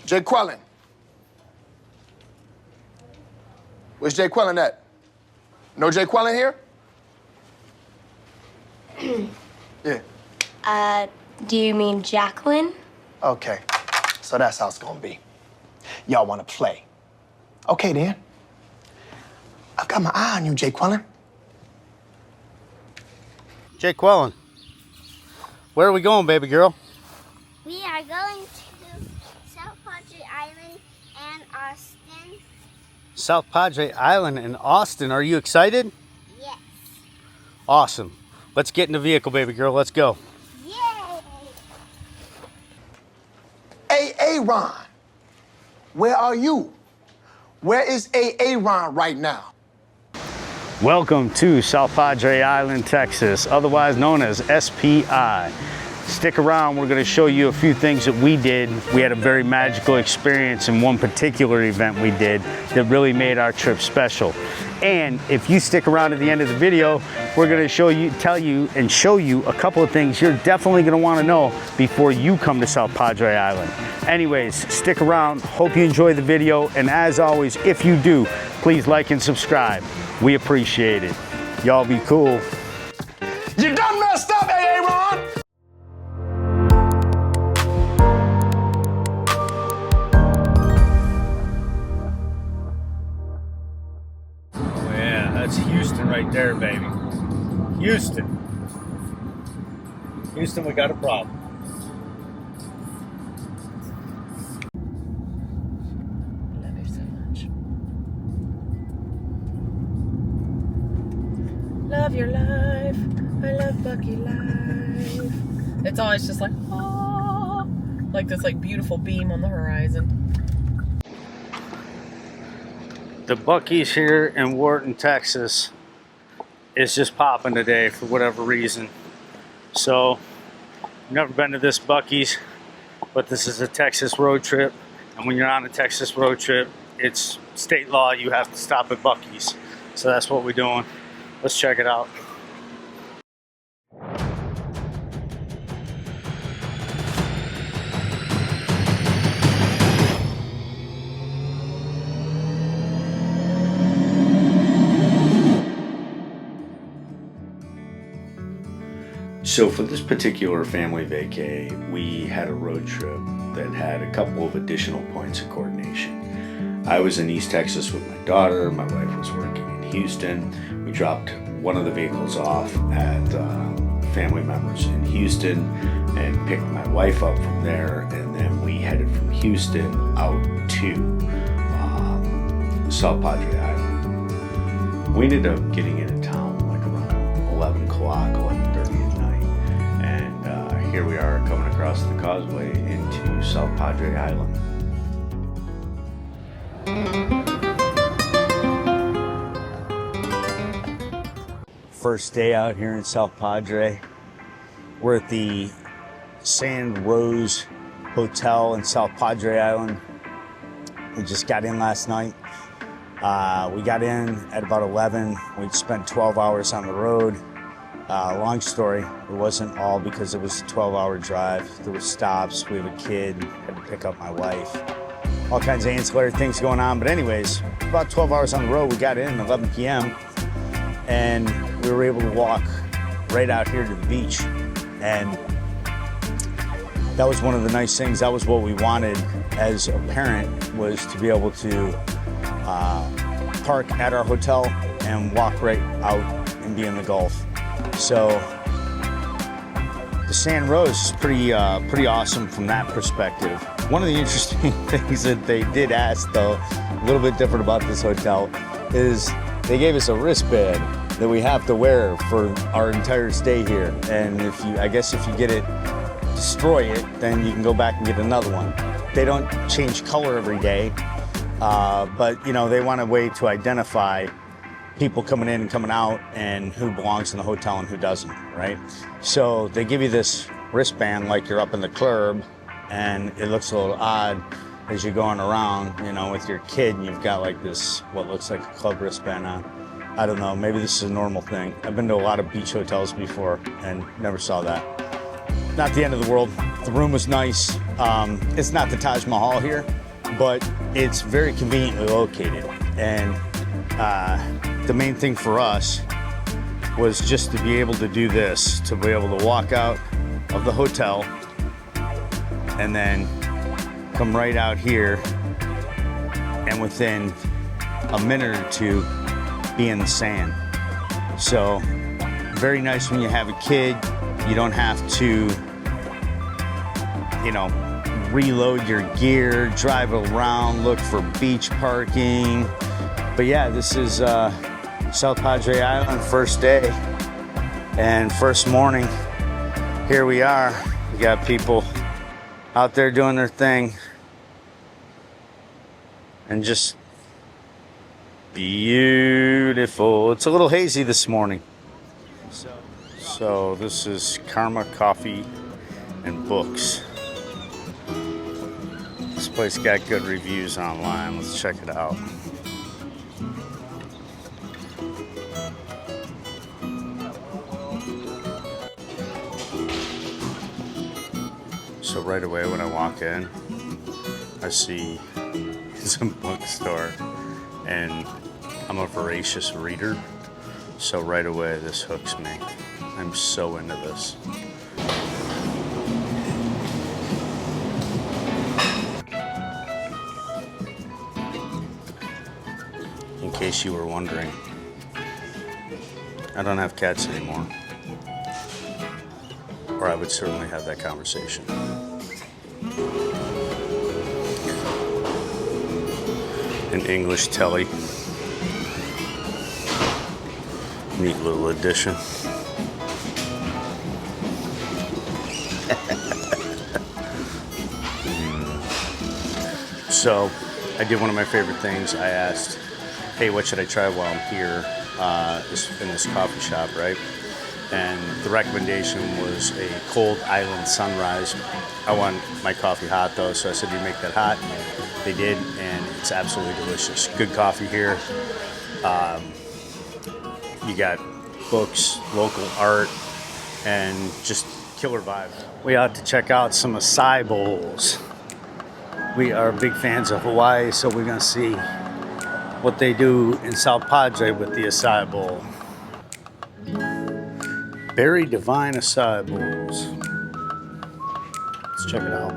Jay Quellen. Where's Jay Quellen at? No Jay Quellen here? Yeah. Do you mean Jacqueline? Okay, so that's how it's gonna be. Y'all wanna play? Okay, then. I've got my eye on you, Jay Quellen. Jay Quellen, where are we going, baby girl? We are going to South Padre Island and Austin. South Padre Island and Austin. Are you excited? Yes. Awesome. Let's get in the vehicle, baby girl. Let's go. Yay! Hey, Aaron, where are you? Where is Aaron right now? Welcome to South Padre Island, Texas, otherwise known as SPI. Stick around, we're gonna show you a few things that we did. We had a very magical experience in one particular event we did that really made our trip special. And if you stick around at the end of the video, we're gonna tell you and show you a couple of things you're definitely gonna wanna know before you come to South Padre Island. Anyways, stick around, hope you enjoy the video, and as always, if you do, please like and subscribe. We appreciate it. Y'all be cool. You done messed up, Aaron! Oh yeah, that's Houston right there, baby. Houston. Houston, we got a problem. Love you so much. Love your life. I love Bucky life. It's always just like, ah, like this like beautiful beam on the horizon. The Buc-ee's here in Wharton, Texas is just popping today for whatever reason. So, I've never been to this Buc-ee's, but this is a Texas road trip. And when you're on a Texas road trip, it's state law, you have to stop at Buc-ee's. So that's what we're doing. Let's check it out. So for this particular family vacay, we had a road trip that had a couple of additional points of coordination. I was in East Texas with my daughter, my wife was working in Houston. We dropped one of the vehicles off at family members in Houston and picked my wife up from there, and then we headed from Houston out to South Padre Island. We ended up getting into town like around 11 o'clock, 11:30 at night, and here we are coming across the causeway into South Padre Island. First day out here in South Padre. We're at the Sand Rose Hotel in South Padre Island. We just got in last night. We got in at about 11. We'd spent 12 hours on the road. Long story, it wasn't all because it was a 12-hour drive. There were stops, we have a kid, had to pick up my wife. All kinds of ancillary things going on. But anyways, about 12 hours on the road, we got in at 11 p.m. and we were able to walk right out here to the beach. And that was one of the nice things. That was what we wanted as a parent, was to be able to park at our hotel and walk right out and be in the Gulf. So the Sand Rose is pretty awesome from that perspective. One of the interesting things that they did ask, though, a little bit different about this hotel, is they gave us a wristband that we have to wear for our entire stay here. And I guess if you get it, destroy it, then you can go back and get another one. They don't change color every day, but you know, they want a way to identify people coming in and coming out and who belongs in the hotel and who doesn't, right? So they give you this wristband like you're up in the club, and it looks a little odd as you're going around, you know, with your kid, and you've got like this, what looks like a club wristband on. I don't know, maybe this is a normal thing. I've been to a lot of beach hotels before and never saw that. Not the end of the world. The room was nice. It's not the Taj Mahal here, but it's very conveniently located. And the main thing for us was just to be able to do this, to be able to walk out of the hotel and then come right out here, and within a minute or two be in the sand. So very nice when you have a kid. You don't have to, you know, reload your gear, drive around, look for beach parking. But yeah, this is South Padre Island, first day and first morning. Here we are. We got people out there doing their thing, and just beautiful. It's a little hazy this morning. So this is Karma Coffee and Books. This place got good reviews online. Let's check it out. So right away when I walk in, I see it's a bookstore, and I'm a voracious reader. So right away this hooks me. I'm so into this. In case you were wondering, I don't have cats anymore. Or I would certainly have that conversation. An English telly. Neat little addition. So I did one of my favorite things. I asked, hey, what should I try while I'm here in this coffee shop, right? And the recommendation was a cold island sunrise. I want my coffee hot though, so I said, do you make that hot? They did, and it's absolutely delicious. Good coffee here. You got books, local art, and just killer vibes. We ought to check out some acai bowls. We are big fans of Hawaii, so we're gonna see what they do in South Padre with the acai bowl. Berry Divine acai bowls. Let's check it out.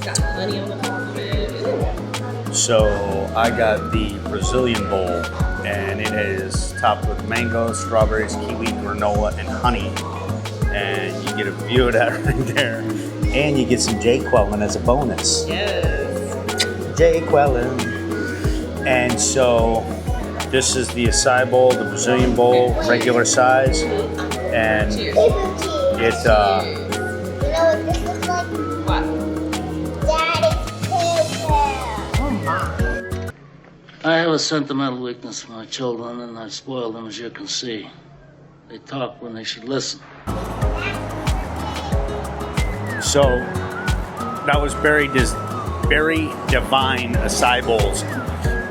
Got honey on the top of it. So I got the Brazilian bowl, and it is topped with mango, strawberries, kiwi, granola, and honey. And you get a view of that right there. And you get some J-Quellin as a bonus. Yes. J-Quellin. And so this is the acai bowl, the Brazilian bowl, regular size. And Cheers. it, You know what this looks like? What? Daddy's pigtail. Oh my. I have a sentimental weakness for my children, and I've spoiled them, as you can see. They talk when they should listen. So that was Berry Divine acai bowls.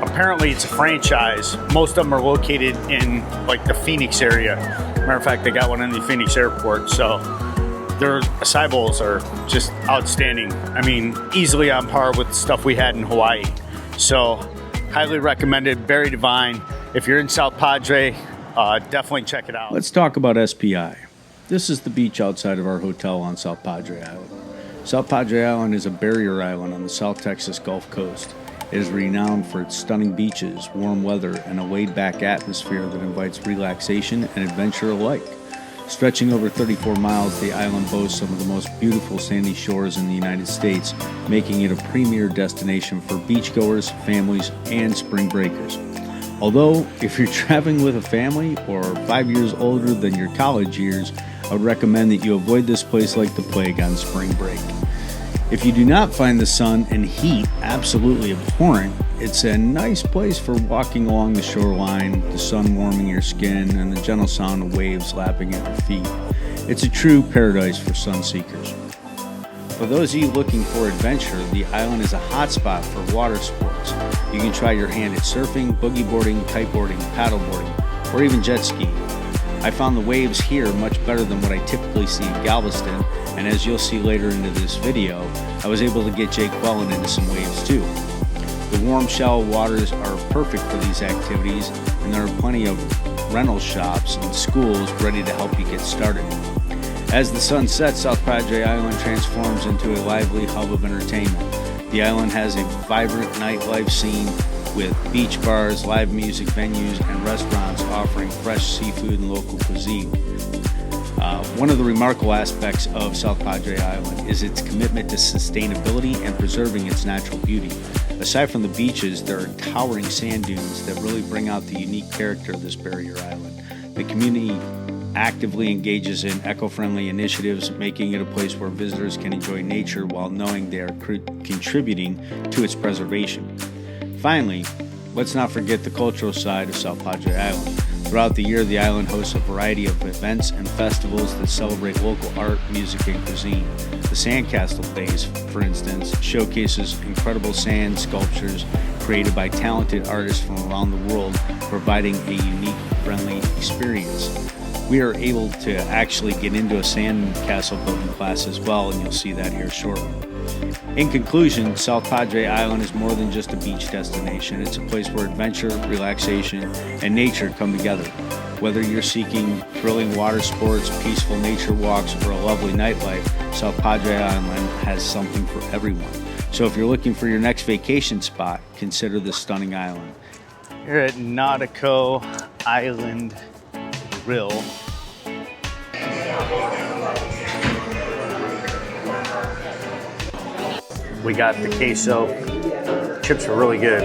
Apparently it's a franchise. Most of them are located in like the Phoenix area. Matter of fact, they got one in the Phoenix airport. So their acai bowls are just outstanding. I mean, easily on par with stuff we had in Hawaii. So highly recommended, Berry Divine. If you're in South Padre, definitely check it out. Let's talk about SPI. This is the beach outside of our hotel on South Padre Island. South Padre Island is a barrier island on the South Texas Gulf Coast. It is renowned for its stunning beaches, warm weather, and a laid-back atmosphere that invites relaxation and adventure alike. Stretching over 34 miles, the island boasts some of the most beautiful sandy shores in the United States, making it a premier destination for beachgoers, families, and spring breakers. Although, if you're traveling with a family or 5 years older than your college years, I would recommend that you avoid this place like the plague on spring break. If you do not find the sun and heat absolutely abhorrent, it's a nice place for walking along the shoreline, the sun warming your skin, and the gentle sound of waves lapping at your feet. It's a true paradise for sun seekers. For those of you looking for adventure, the island is a hotspot for water sports. You can try your hand at surfing, boogie boarding, kiteboarding, paddleboarding, or even jet skiing. I found the waves here much better than what I typically see in Galveston, and as you'll see later into this video, I was able to get Jake Wellen into some waves too. The warm shallow waters are perfect for these activities, and there are plenty of rental shops and schools ready to help you get started. As the sun sets, South Padre Island transforms into a lively hub of entertainment. The island has a vibrant nightlife scene with beach bars, live music venues, and restaurants offering fresh seafood and local cuisine. One of the remarkable aspects of South Padre Island is its commitment to sustainability and preserving its natural beauty. Aside from the beaches, there are towering sand dunes that really bring out the unique character of this barrier island. The community actively engages in eco-friendly initiatives, making it a place where visitors can enjoy nature while knowing they are contributing to its preservation. Finally, let's not forget the cultural side of South Padre Island. Throughout the year, the island hosts a variety of events and festivals that celebrate local art, music, and cuisine. The Sandcastle Days, for instance, showcases incredible sand sculptures created by talented artists from around the world, providing a unique, friendly experience. We are able to actually get into a sandcastle building class as well, and you'll see that here shortly. In conclusion, South Padre Island is more than just a beach destination. It's a place where adventure, relaxation, and nature come together. Whether you're seeking thrilling water sports, peaceful nature walks, or a lovely nightlife, South Padre Island has something for everyone. So if you're looking for your next vacation spot, consider this stunning island. Here at Nautico Island Grill. We got the queso. Chips are really good,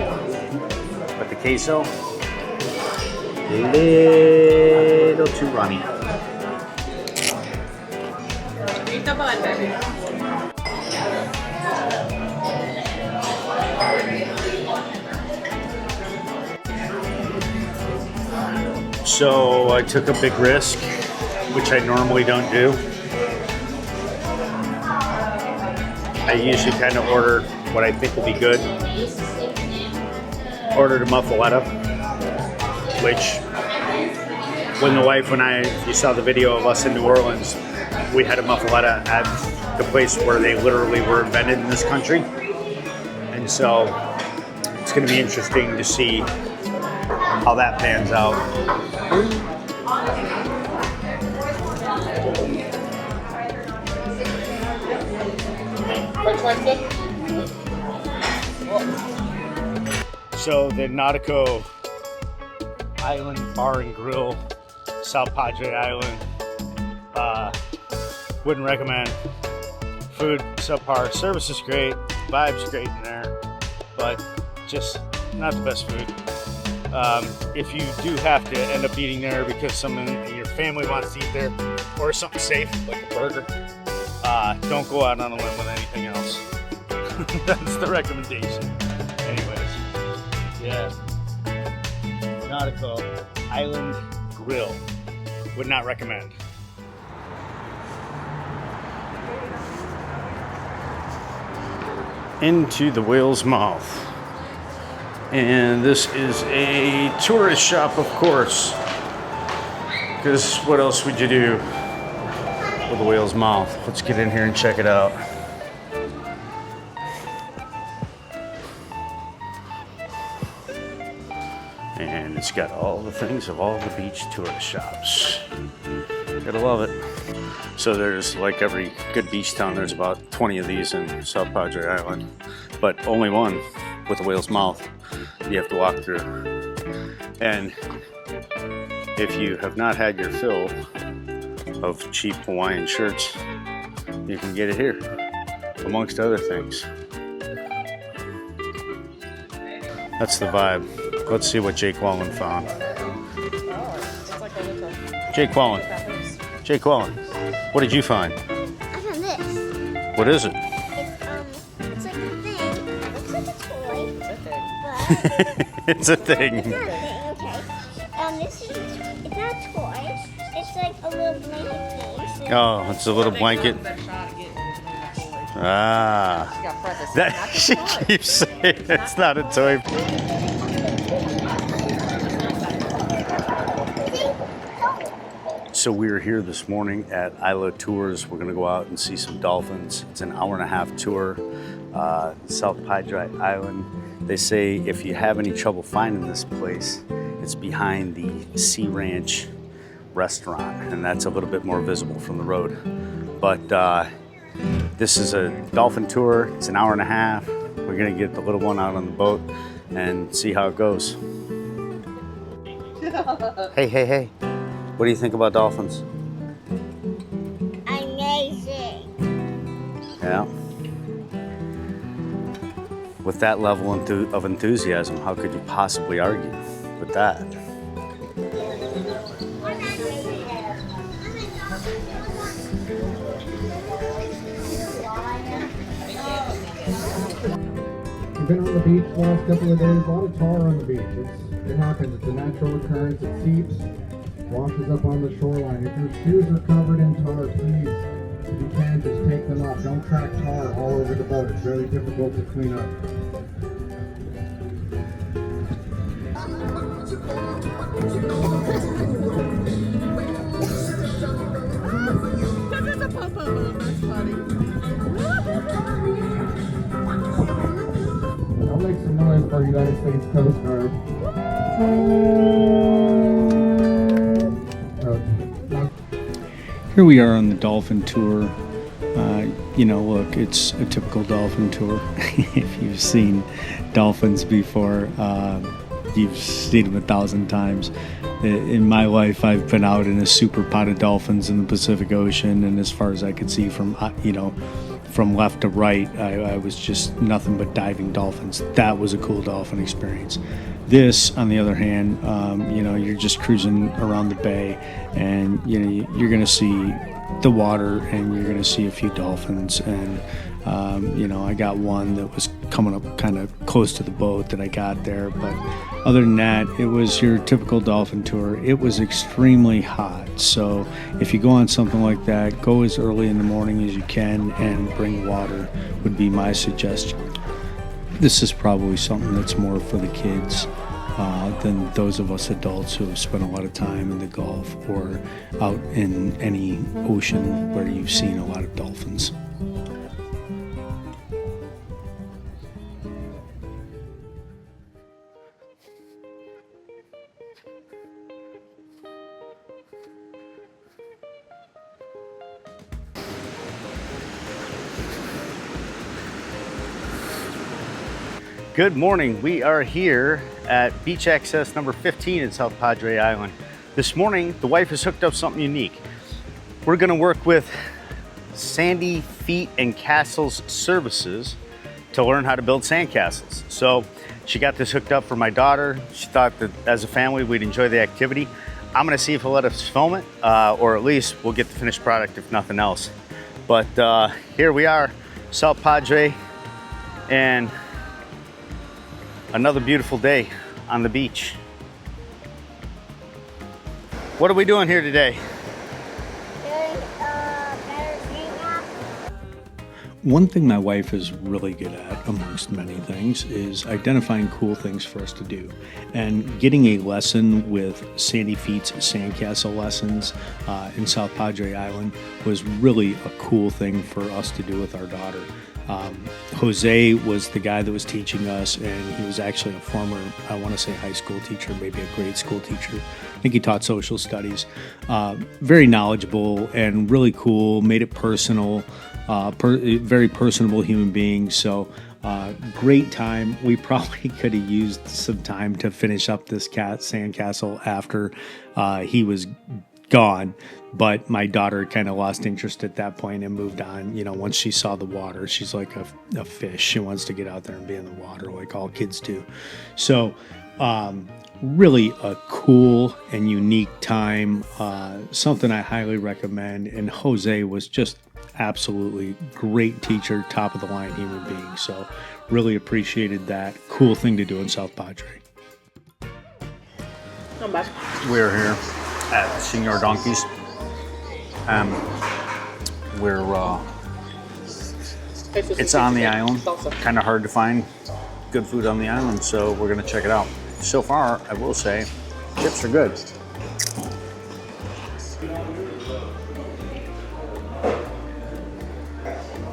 but the queso, a little too runny. Eat the bun, baby. So I took a big risk, which I normally don't do. I usually kind of order what I think will be good. Ordered a muffaletta, which you saw the video of us in New Orleans, we had a muffaletta at the place where they literally were invented in this country. And so it's going to be interesting to see how that pans out. So the Nautico Island Bar and Grill, South Padre Island, wouldn't recommend. Food subpar, service is great, vibes great in there, but just not the best food. If you do have to end up eating there because someone in your family wants to eat there, or something safe like a burger, don't go out on a limb with anything else. That's the recommendation. Anyways, yeah. Nautico Island Grill. Would not recommend. Into the whale's mouth. And this is a tourist shop, of course. Because what else would you do with a whale's mouth? Let's get in here and check it out. And it's got all the things of all the beach tourist shops. Gotta love it. So there's, like every good beach town, there's about 20 of these in South Padre Island, but only one with a whale's mouth you have to walk through. And if you have not had your fill of cheap Hawaiian shirts, you can get it here, amongst other things. That's the vibe. Let's see what Jake Wellen found. Jake Wellen. Jake Wellen, what did you find? I found this. What is it? It's like a thing. It looks like a toy. But It's a thing. it's not a thing, okay. This is, it's not a toy. It's like a little blanket thing. So Oh, it's a little blanket. Ah. Yeah, Fred, this That, is she not a toy. keeps saying it's not a toy. So we were here this morning at Isla Tours. We're gonna go out and see some dolphins. It's an hour-and-a-half tour, South Padre Island. They say if you have any trouble finding this place, it's behind the Sea Ranch restaurant, and that's a little bit more visible from the road. But this is a dolphin tour. It's an hour and a half. We're gonna get the little one out on the boat and see how it goes. Hey, hey, hey. What do you think about dolphins? Amazing. Yeah. With that level of enthusiasm, how could you possibly argue with that? We've been on the beach the last couple of days. A lot of tar on the beach. It happens. It's a natural occurrence. It seeps, washes up on the shoreline. If your shoes are covered in tar, please, if you can, just take them off. Don't track tar all over the boat. It's very difficult to clean up. There's a pom-pom balloon. That's funny. I'll make some noise for United States Coast Guard. Here we are on the dolphin tour. You know, look, it's a typical dolphin tour. If you've seen dolphins before, you've seen them 1,000 times. In my life, I've been out in a super pod of dolphins in the Pacific Ocean, and as far as I could see from, from left to right, I was just nothing but diving dolphins. That was a cool dolphin experience. This, on the other hand, you're just cruising around the bay, and you're going to see the water, and you're going to see a few dolphins. And I got one that was coming up kind of close to the boat that I got there. But other than that, it was your typical dolphin tour. It was extremely hot, so if you go on something like that, go as early in the morning as you can and bring water would be my suggestion. This is probably something that's more for the kids than those of us adults who have spent a lot of time in the Gulf or out in any ocean where you've seen a lot of dolphins. Good morning. We are here at beach access number 15 in South Padre Island. This morning, the wife has hooked up something unique. We're gonna work with Sandy Feet and Castles Services to learn how to build sandcastles. So she got this hooked up for my daughter. She thought that as a family, we'd enjoy the activity. I'm gonna see if he'll let us film it, or at least we'll get the finished product if nothing else. But here we are, South Padre, and another beautiful day on the beach. What are we doing here today? One thing my wife is really good at, amongst many things, is identifying cool things for us to do. And getting a lesson with Sandy Feet's Sandcastle lessons in South Padre Island was really a cool thing for us to do with our daughter. Jose was the guy that was teaching us, and he was actually a former, I want to say high school teacher, maybe a grade school teacher. I think he taught social studies. Very knowledgeable and really cool, made it personal, very personable human being. So great time. We probably could have used some time to finish up this sandcastle after he was gone, but my daughter kind of lost interest at that point and moved on. Once she saw the water, she's like a fish. She wants to get out there and be in the water like all kids do. So really a cool and unique time, something I highly recommend. And Jose was just absolutely great teacher, top of the line human being. So really appreciated that. Cool thing to do in South Padre. Come back. We're here at Senor Donkeys. We're It's on the island. Kind of hard to find good food on the island, so we're gonna check it out. So far, I will say, chips are good.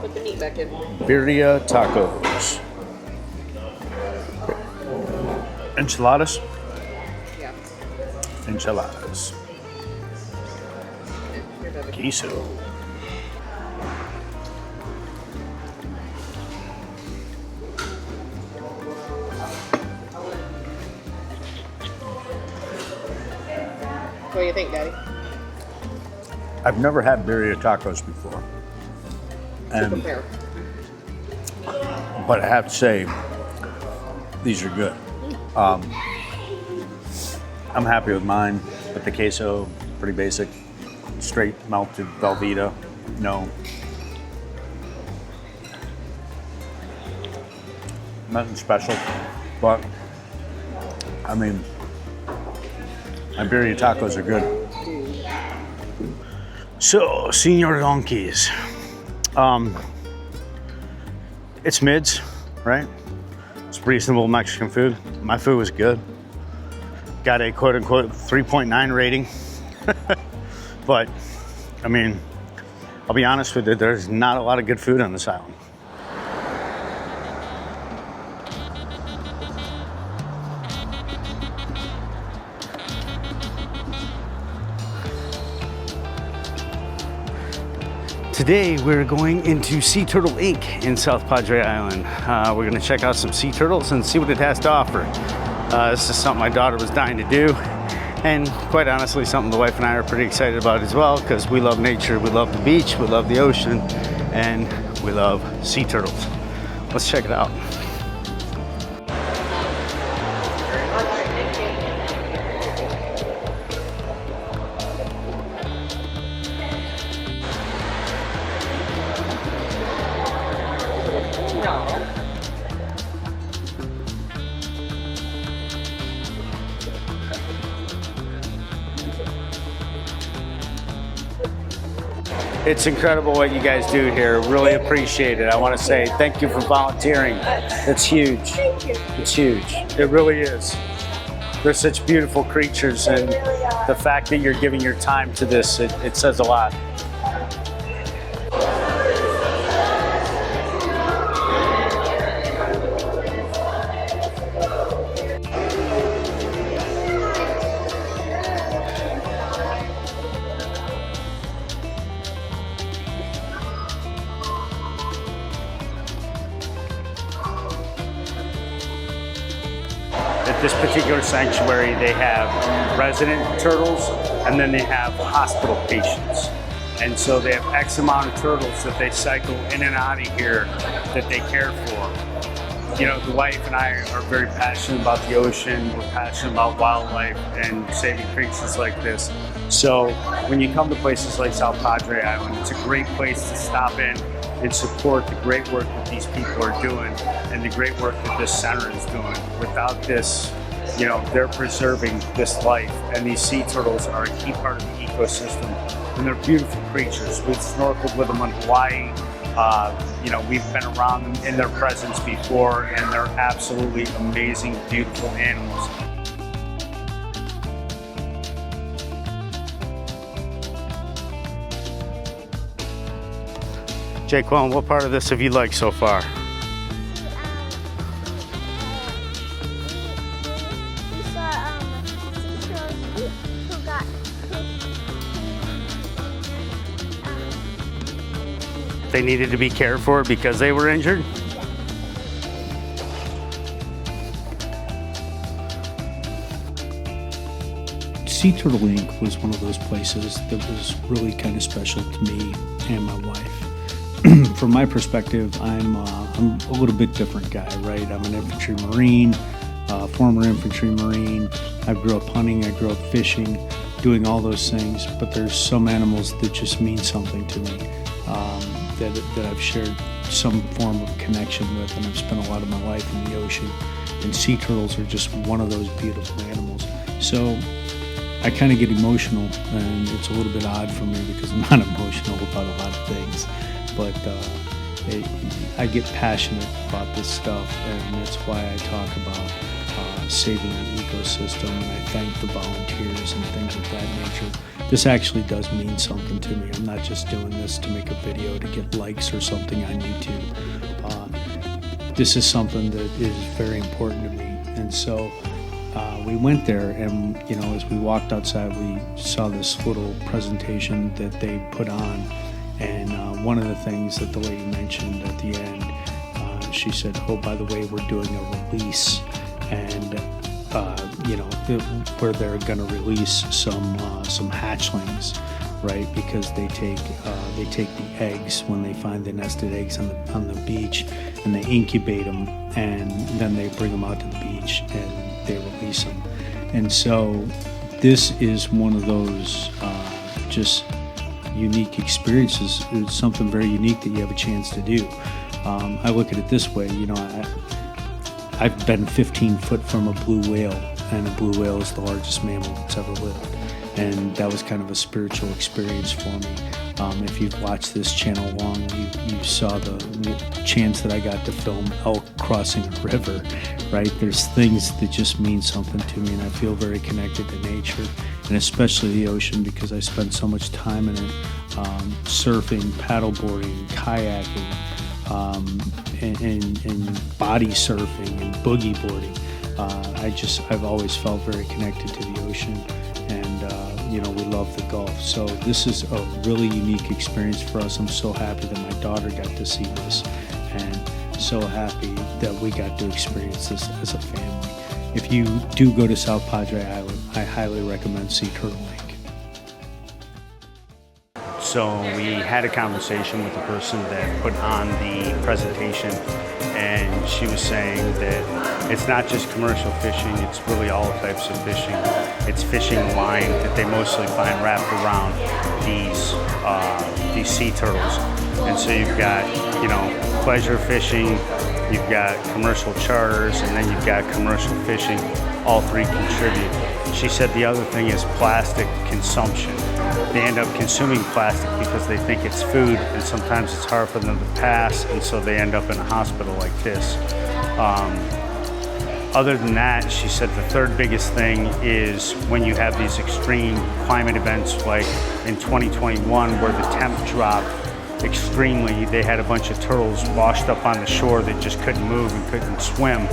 Put the meat back in. Birria tacos. Enchiladas? Yeah. Enchiladas. Here, baby. Queso. What do you think, Daddy? I've never had birria tacos before. And, Compare. but I have to say, these are good. I'm happy with mine, but the queso, pretty basic. Straight melted Velveeta, no. Nothing special, but I mean, my birria tacos are good. So, Senor Donkeys. It's mids, right? It's reasonable Mexican food. My food was good. Got a quote unquote 3.9 rating. But, I mean, I'll be honest with you, there's not a lot of good food on this island. Today we're going into Sea Turtle Inc. in South Padre Island. We're gonna check out some sea turtles and see what it has to offer. This is something my daughter was dying to do, and quite honestly something the wife and I are pretty excited about as well, because we love nature, we love the beach, we love the ocean, and we love sea turtles. Let's check it out. It's incredible what you guys do here. Really appreciate it. I want to say thank you for volunteering. It's huge. It's huge. It really is. They're such beautiful creatures, and the fact that you're giving your time to this, it says a lot. At this particular sanctuary, they have resident turtles, and then they have hospital patients. And so they have X amount of turtles that they cycle in and out of here that they care for. You know, the wife and I are very passionate about the ocean. We're passionate about wildlife and saving creatures like this. So when you come to places like South Padre Island, it's a great place to stop in and support the great work that these people are doing and the great work that this center is doing. Without this, you know, they're preserving this life, and these sea turtles are a key part of the ecosystem, and they're beautiful creatures. We've snorkeled with them on Hawaii. You know, we've been around them in their presence before, and they're absolutely amazing, beautiful animals. Jaquan, what part of this have you liked so far? We saw seashores who got They needed to be cared for because they were injured? Sea Turtle Inc. was one of those places that was really kind of special to me and my wife. From my perspective, I'm a little bit different guy, right? I'm an infantry Marine, former infantry Marine. I grew up hunting, I grew up fishing, doing all those things, but there's some animals that just mean something to me, that I've shared some form of connection with, and I've spent a lot of my life in the ocean, and sea turtles are just one of those beautiful animals. So I kind of get emotional, and it's a little bit odd for me because I'm not emotional about a lot of things. But I get passionate about this stuff, and that's why I talk about saving the ecosystem, and I thank the volunteers and things of that nature. This actually does mean something to me. I'm not just doing this to make a video to get likes or something on YouTube. This is something that is very important to me, and so we went there, and as we walked outside, we saw this little presentation that they put on, and one of the things that the lady mentioned at the end, she said, "Oh, by the way, we're doing a release, and where they're going to release some hatchlings, right? Because they take the eggs when they find the nested eggs on the beach, and they incubate them, and then they bring them out to the beach and they release them. And so this is one of those just unique experiences. It's something very unique that you have a chance to do. I look at it this way, I've been 15 foot from a blue whale, and a blue whale is the largest mammal that's ever lived. And that was kind of a spiritual experience for me. If you've watched this channel long, you saw the chance that I got to film elk crossing a river, right? There's things that just mean something to me, and I feel very connected to nature, and especially the ocean, because I spend so much time in it, surfing, paddleboarding, kayaking, and body surfing and boogie boarding. I've always felt very connected to the ocean, and we love the Gulf. So this is a really unique experience for us. I'm so happy that my daughter got to see this, and so happy that we got to experience this as a family. If you do go to South Padre Island, I highly recommend Sea Turtle Lake. So we had a conversation with the person that put on the presentation, and she was saying that it's not just commercial fishing, it's really all types of fishing. It's fishing line that they mostly find wrapped around these sea turtles. And so you've got, pleasure fishing, you've got commercial charters, and then you've got commercial fishing. All three contribute. She said the other thing is plastic consumption. They end up consuming plastic because they think it's food, and sometimes it's hard for them to pass, and so they end up in a hospital like this. Other than that, she said the third biggest thing is when you have these extreme climate events like in 2021 where the temp dropped extremely, they had a bunch of turtles washed up on the shore that just couldn't move and couldn't swim.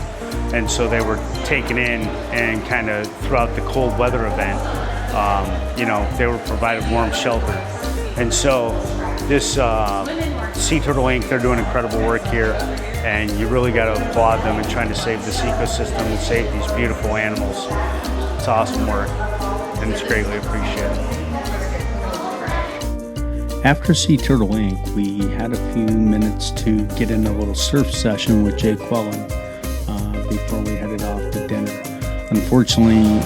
And so they were taken in, and kind of throughout the cold weather event, they were provided warm shelter. And so this Sea Turtle Inc., they're doing incredible work here, and you really got to applaud them in trying to save this ecosystem and save these beautiful animals. It's awesome work, and it's greatly appreciated. After Sea Turtle Inc., we had a few minutes to get in a little surf session with Jay Quellen before we headed off to dinner. Unfortunately,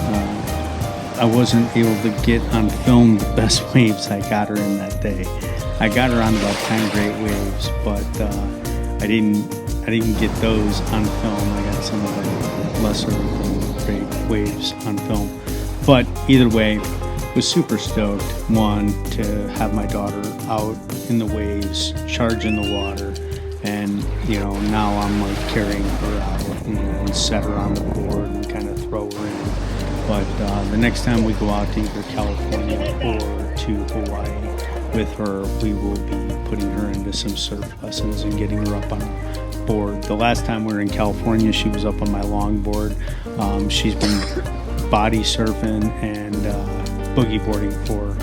I wasn't able to get on film the best waves I got her in that day. I got her on about 10 great waves, but I didn't get those on film. I got some of the lesser than great waves on film. But either way, was super stoked, one, to have my daughter out in the waves, charge in the water, and now I'm like carrying her out and set her on the board and kind of throw her in. But the next time we go out to either California or to Hawaii with her, we will be putting her into some surf lessons and getting her up on a board. The last time we were in California, she was up on my longboard. She's been body surfing and boogie boarding for,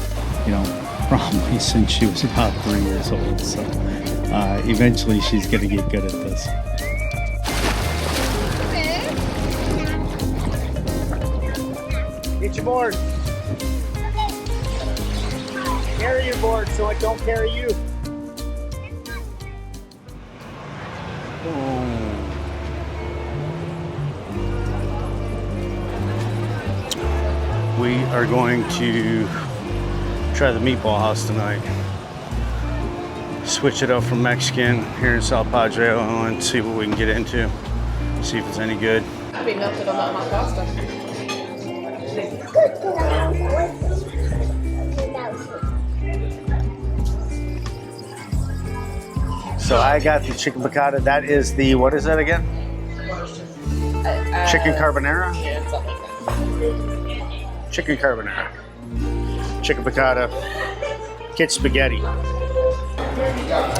probably since she was about 3 years old. So eventually she's going to get good at this. Get your board. Carry your board so it don't carry you. We are going to try the Meatball House tonight. Switch it up from Mexican here in South Padre Island, see what we can get into, see if it's any good. Be melted on that hot pasta. So I got the chicken piccata. That is the, what is that again? Chicken carbonara? Yeah, something like that. Chicken carbonara. Chicken piccata. Kid spaghetti.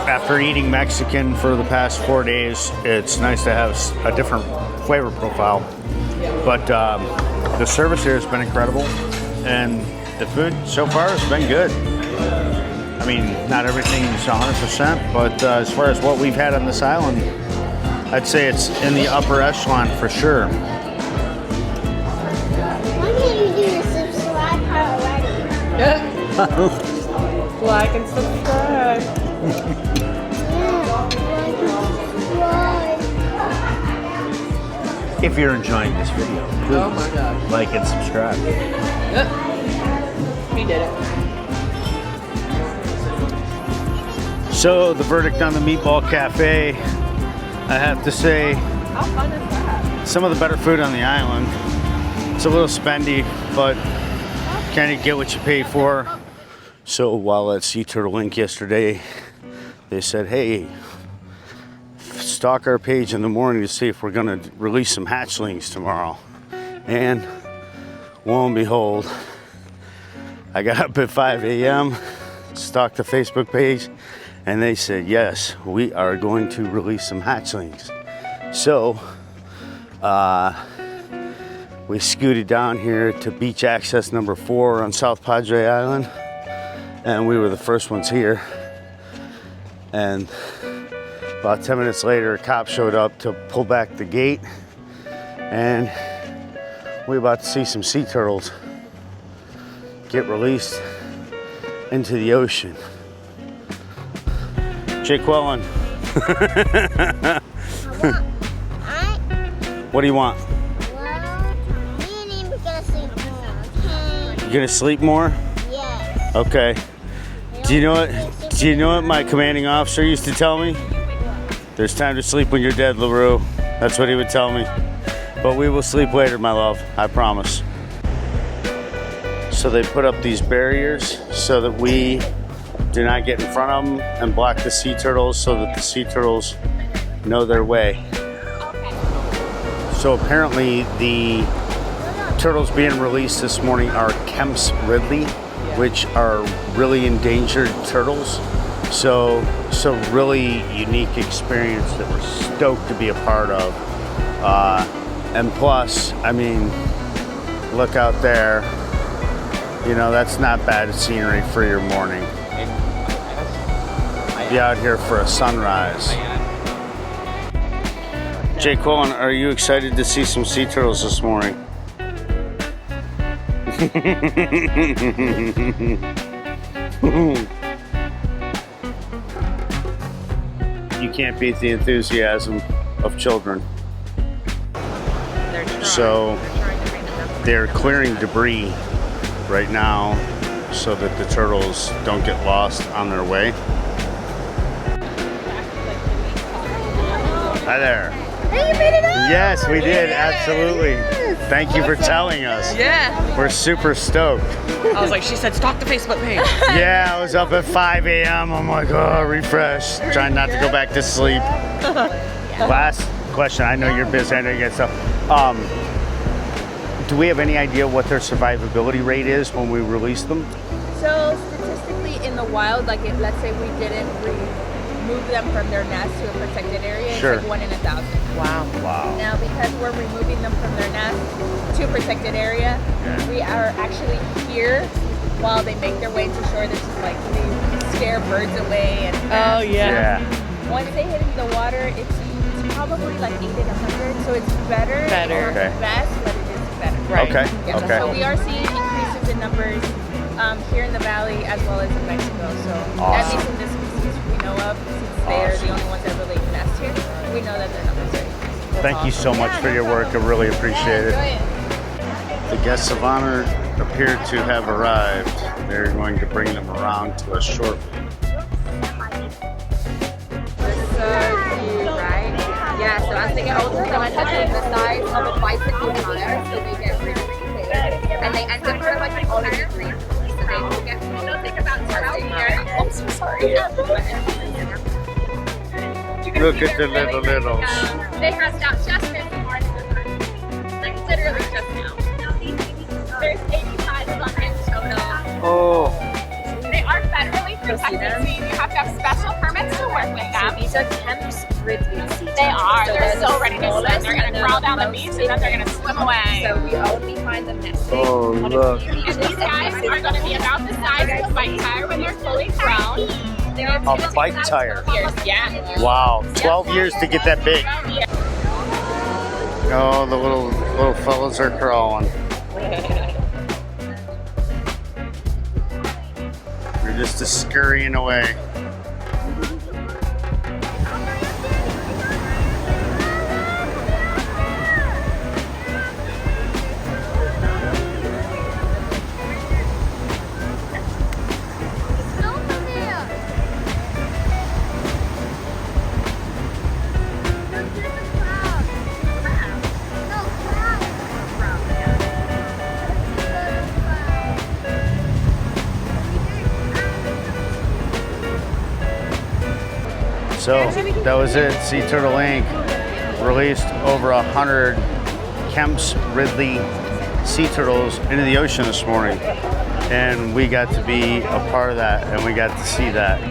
After eating Mexican for the past 4 days, it's nice to have a different flavor profile. But the service here has been incredible, and the food so far has been good. I mean, not everything's 100%, but as far as what we've had on this island, I'd say it's in the upper echelon for sure. Why can't you do the subscribe part already? Like and subscribe. If you're enjoying this video, please Oh my God. like and subscribe. Yep. He did it. So the verdict on the Meatball Cafe, I have to say, How fun is that? some of the better food on the island. It's a little spendy, but kind of get what you pay for. So while at Sea Turtle Link yesterday, they said, hey, stalk our page in the morning to see if we're gonna release some hatchlings tomorrow. And lo and behold, I got up at 5 a.m., stalked the Facebook page, and they said, yes, we are going to release some hatchlings. So, we scooted down here to beach access number 4 on South Padre Island, and we were the first ones here. And about 10 minutes later, a cop showed up to pull back the gate, and we're about to see some sea turtles get released into the ocean. Jake Wellen. What do you want? Well, me and him are gonna sleep more, okay? You gonna sleep more? Yes. Okay. Do you know what my commanding officer used to tell me? There's time to sleep when you're dead, LaRue. That's what he would tell me. But we will sleep later, my love. I promise. So they put up these barriers so that we do not get in front of them and block the sea turtles so that the sea turtles know their way. So apparently the turtles being released this morning are Kemp's Ridley, which are really endangered turtles. So really unique experience that we're stoked to be a part of. And plus, I mean, look out there. You know, that's not bad scenery for your morning. Be out here for a sunrise. Jake Quillen, are you excited to see some sea turtles this morning? You can't beat the enthusiasm of children. So they're clearing debris right now so that the turtles don't get lost on their way. Hi there. Hey, you made it up! Yes, we did, absolutely. Thank you for telling us. Yeah. We're super stoked. I was like, she said, stalk the Facebook page. Yeah, I was up at 5 a.m. I'm like, oh, refresh. Trying not to go back to sleep. Last question. I know you're busy. I know you get stuff. Do we have any idea what their survivability rate is when we release them? So statistically in the wild, like if let's say we didn't remove them from their nest to a protected area, Sure. it's like 1 in 1,000. Wow. Wow. Now because we're removing them from their nest to a protected area, we are actually here while they make their way to shore. This is like they scare birds away and Oh yeah. once they hit into the water, it's probably like 8 in 100. So it's better. Better. Or Okay. best, but it is better. Right. Okay. Yeah, Okay. So we are seeing increases in numbers here in the valley as well as in Mexico. So at Awesome. least in this species we know of, since they are the only ones that really nest here, we know that their numbers are increasing. Thank you so much for your work. I really appreciate it. Enjoy it. The guests of honor appear to have arrived. They're going to bring them around to us shortly. Yeah, so as they get older, they'll end up being the size of a bicycle tire, so they get really big. And they end up kind of like an older green. So they will get, think about turtles here. I'm so sorry. Look at the littles. They hatched out just this morning. Like literally just now. There's 85 of them in total. Oh. They are federally protected, so you have to have special permits to work with them. These are Kemp's Ridley sea They are. So they're so ready to swim. They're going to crawl down the beach and then they're going to swim away. So we only find them nesting. Oh, look. And these guys are going to be about the size of a bike tire when they're fully grown. A bike tire. Yeah. Wow, 12 years to get that big. Oh, the little fellas are crawling. They're just scurrying away. So that was it. Sea Turtle Inc. released over 100 Kemp's Ridley sea turtles into the ocean this morning. And we got to be a part of that and we got to see that.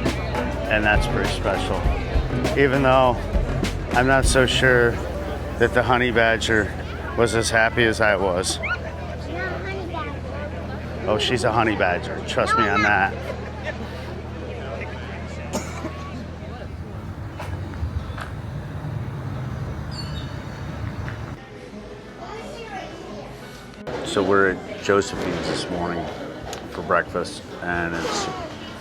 And that's pretty special. Even though I'm not so sure that the honey badger was as happy as I was. Oh, she's a honey badger. Trust me on that. So we're at Josephine's this morning for breakfast, and it's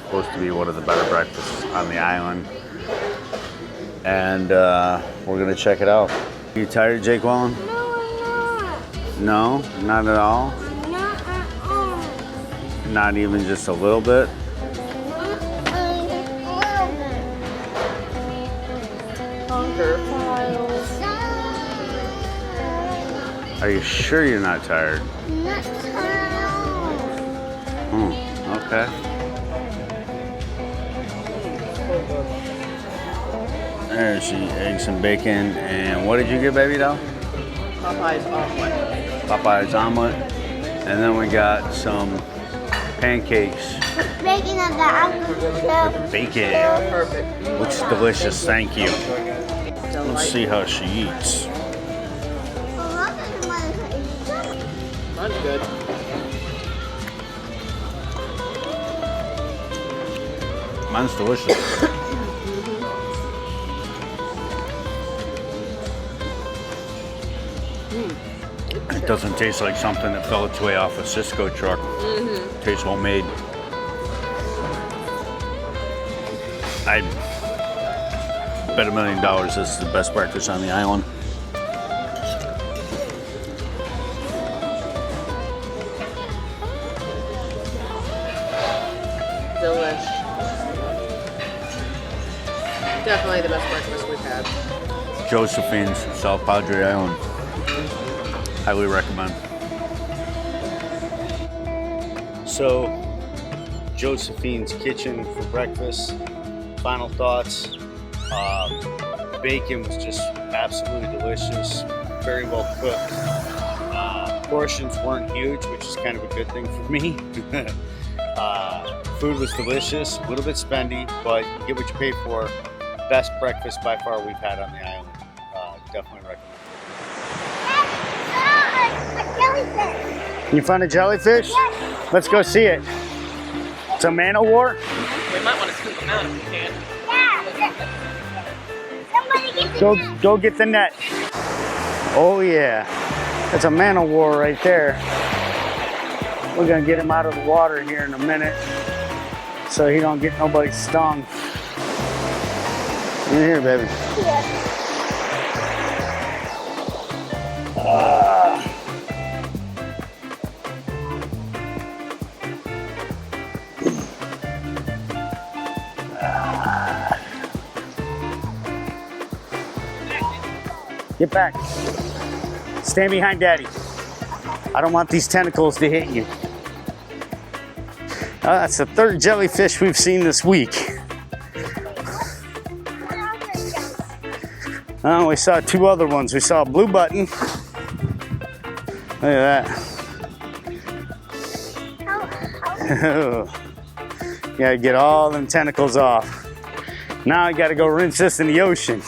supposed to be one of the better breakfasts on the island. And we're gonna check it out. You tired, Jake Wallen? No, I'm not. No, not at all. Not at all. Not even just a little bit. Hunger files. Are you sure you're not tired? Not tired. Okay. There's the eggs and bacon. And what did you get, baby doll? Popeye's omelet. Popeye's omelet. And then we got some pancakes. Bacon of the apple. Bacon. Perfect. Looks delicious, thank you. Let's see how she eats. Mine's good. Mine's delicious. It doesn't taste like something that fell its way off a Cisco truck. Tastes homemade. I'd bet $1 million this is the best breakfast on the island. Delish. Definitely the best breakfast we've had. Josephine's, South Padre Island. Highly recommend. So, Josephine's kitchen for breakfast. Final thoughts. Bacon was just absolutely delicious. Very well cooked. Portions weren't huge, which is kind of a good thing for me. Food was delicious, a little bit spendy, but you get what you pay for. Best breakfast by far we've had on the island. Definitely recommend. Can you find a jellyfish? Yes. Let's go see it. It's a man-o-war? We might want to scoop them out if we can. Yeah. Somebody get Go get the net. Oh yeah, that's a man-o-war right there. We're gonna get him out of the water here in a minute so he don't get nobody stung. In here, baby. Yeah. Get back. Stand behind Daddy. I don't want these tentacles to hit you. That's the third jellyfish we've seen this week. Oh, we saw two other ones. We saw a blue button. Look at that. You gotta get all them tentacles off. Now I gotta go rinse this in the ocean.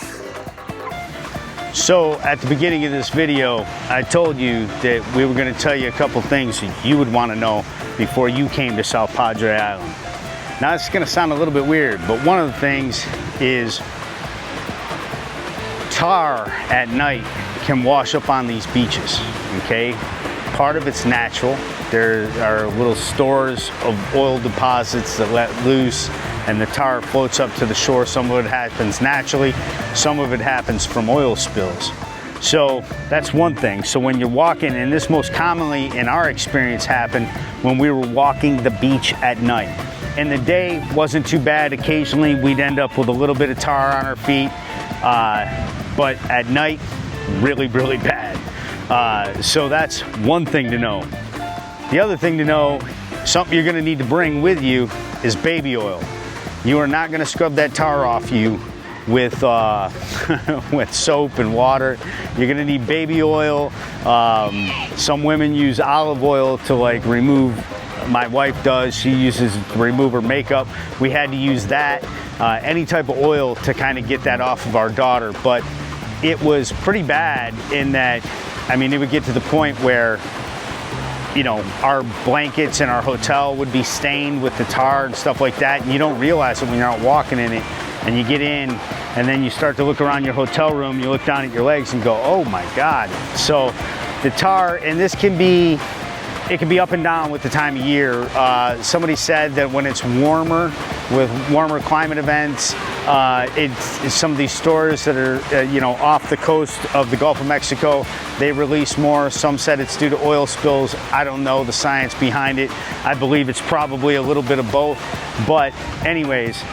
So at the beginning of this video, I told you that we were gonna tell you a couple things that you would wanna know before you came to South Padre Island. Now it's gonna sound a little bit weird, but one of the things is tar at night can wash up on these beaches, okay? Part of it's natural. There are little stores of oil deposits that let loose and the tar floats up to the shore. Some of it happens naturally, some of it happens from oil spills. So that's one thing. So when you're walking, and this most commonly in our experience happened when we were walking the beach at night. And the day wasn't too bad. Occasionally we'd end up with a little bit of tar on our feet, but at night, really, really bad. So that's one thing to know. The other thing to know, something you're gonna need to bring with you is baby oil. You are not gonna scrub that tar off you with, with soap and water. You're gonna need baby oil. Some women use olive oil to like remove, my wife does, she uses it to remove her makeup. We had to use that, any type of oil to kind of get that off of our daughter. But it was pretty bad in that, I mean, it would get to the point where, you know, our blankets in our hotel would be stained with the tar and stuff like that, and you don't realize it when you're out walking in it. And you get in, and then you start to look around your hotel room, you look down at your legs and go, oh my God. So the tar, and this can be, it can be up and down with the time of year. Somebody said that when it's warmer, with warmer climate events, it's some of these stores that are, you know, off the coast of the Gulf of Mexico, they release more. Some said it's due to oil spills. I don't know the science behind it. I believe it's probably a little bit of both. But anyways,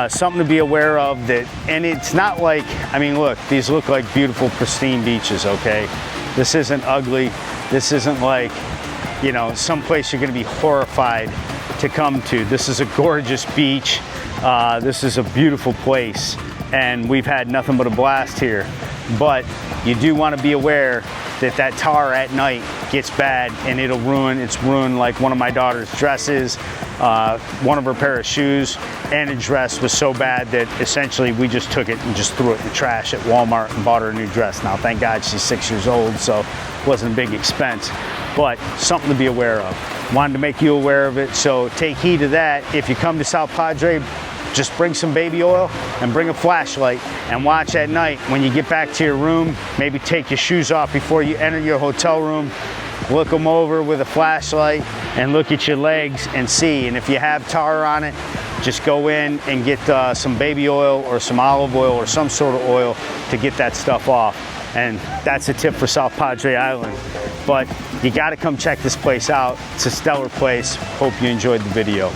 something to be aware of that, and it's not like, I mean, look, these look like beautiful, pristine beaches, okay? This isn't ugly. This isn't like, you know, someplace you're gonna be horrified to come to. This is a gorgeous beach. This is a beautiful place, and we've had nothing but a blast here. But you do want to be aware that that tar at night gets bad, and it'll ruin, it's ruined like one of my daughter's dresses, one of her pair of shoes, and a dress was so bad that essentially we just took it and just threw it in the trash at Walmart and bought her a new dress. Now, thank God she's 6 years old, so it wasn't a big expense, but something to be aware of. Wanted to make you aware of it, so take heed of that. If you come to South Padre, just bring some baby oil and bring a flashlight and watch at night. When you get back to your room, maybe take your shoes off before you enter your hotel room. Look them over with a flashlight and look at your legs and see. And if you have tar on it, just go in and get some baby oil or some olive oil or some sort of oil to get that stuff off. And that's a tip for South Padre Island. But you gotta come check this place out. It's a stellar place. Hope you enjoyed the video.